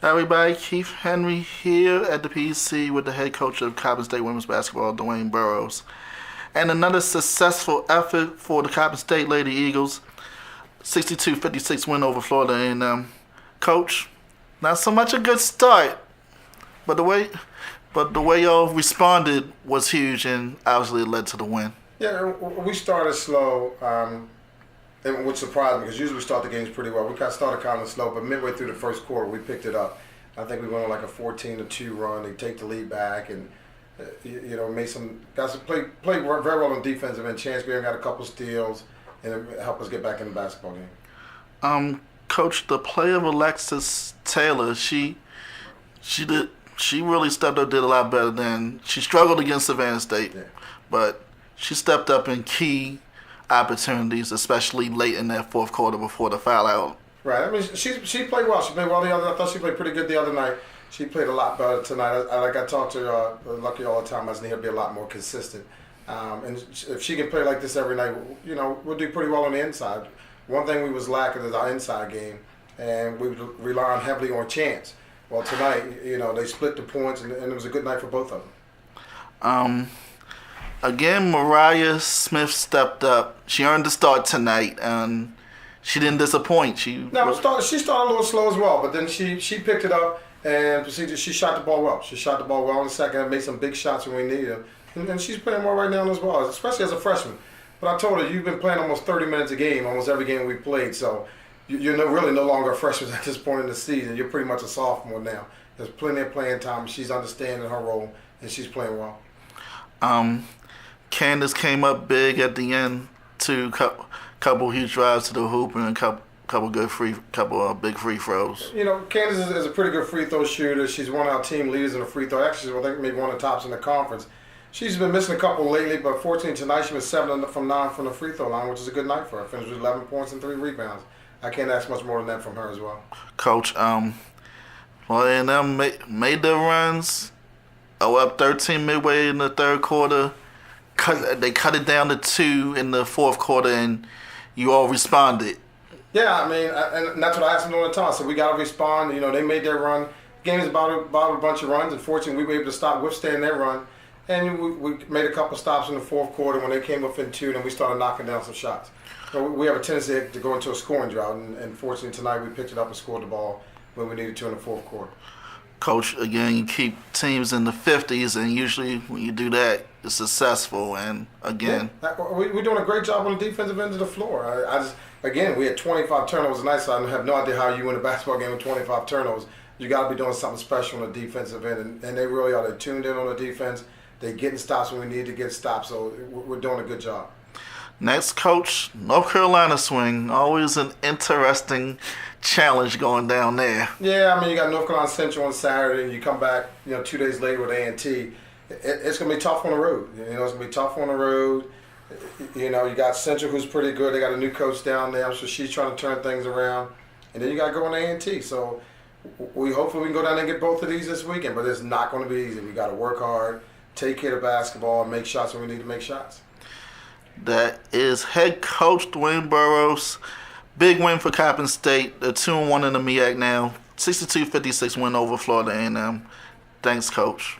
Hi everybody, Keith Henry here at the PC with the head coach of Coppin State women's basketball, DeWayne Burroughs. And another successful effort for the Coppin State Lady Eagles, 62-56 win over Florida A&M. Coach, not so much a good start, but the way y'all responded was huge and obviously it led to the win. Yeah, we started slow, which surprised me because usually we start the games pretty well. We started kind of slow, but midway through the first quarter we picked it up. I think we went on like a 14-2 run. They take the lead back and made some guys played very well on defense. And then Chance Graham got a couple steals and it helped us get back in the basketball game. Coach, the play of Alexis Taylor, she really stepped up, did a lot better than she struggled against Savannah State, but she stepped up in key opportunities, especially late in that fourth quarter before the foul out. Right. I mean, she played well. She played well the other. I thought she played pretty good the other night. She played a lot better tonight. I talked to Lucky all the time. I just need her to be a lot more consistent. And if she can play like this every night, we'll do pretty well on the inside. One thing we was lacking is our inside game, and we would rely heavily on Chance. Well, tonight, they split the points, and it was a good night for both of them. Again, Mariah Smith stepped up. She earned the start tonight, and she didn't disappoint. She started a little slow as well, but then she picked it up and proceeded. She shot the ball well. She shot the ball well in the second and made some big shots when we needed them. And she's playing well right now as well, especially as a freshman. But I told her, you've been playing almost 30 minutes a game, almost every game we played, so you're really no longer a freshman at this point in the season. You're pretty much a sophomore now. There's plenty of playing time. She's understanding her role, and she's playing well. Candace came up big at the end to couple huge drives to the hoop and a couple big free throws. Candace is a pretty good free throw shooter. She's one of our team leaders in the free throw. Actually, I think maybe one of the tops in the conference. She's been missing a couple lately, but fortunately tonight she was 7 from 9 from the free throw line, which is a good night for her. Finished with 11 points and 3 rebounds. I can't ask much more than that from her as well. Coach, Florida A&M made their runs. Up 13 midway in the third quarter. They cut it down to 2 in the fourth quarter, and you all responded. Yeah, I mean, and that's what I asked them all the time. So we got to respond. They made their run. The game is about a bunch of runs. Unfortunately, we were able to withstand their run. And we made a couple stops in the fourth quarter when they came up in 2, and we started knocking down some shots. So we have a tendency to go into a scoring drought, and fortunately tonight we picked it up and scored the ball when we needed to in the fourth quarter. Coach, again, you keep teams in the 50s, and usually when you do that, it's successful. And again, we're doing a great job on the defensive end of the floor. Again, we had 25 turnovers tonight, so I have no idea how you win a basketball game with 25 turnovers. You got to be doing something special on the defensive end, and they really are. They're tuned in on the defense. They're getting stops when we need to get stops, so we're doing a good job. Next, Coach, North Carolina swing. Always an interesting challenge going down there. Yeah, I mean, you got North Carolina Central on Saturday, and you come back, 2 days later with A&T. It's going to be tough on the road. It's going to be tough on the road. You got Central, who's pretty good. They got a new coach down there, so she's trying to turn things around. And then you got to go on A&T. So hopefully we can go down and get both of these this weekend, but it's not going to be easy. We got to work hard, take care of basketball, and make shots when we need to make shots. That is head coach DeWayne Burroughs. Big win for Coppin State. They're 2-1 in the MEAC now. 62-56 win over Florida A&M. Thanks, Coach.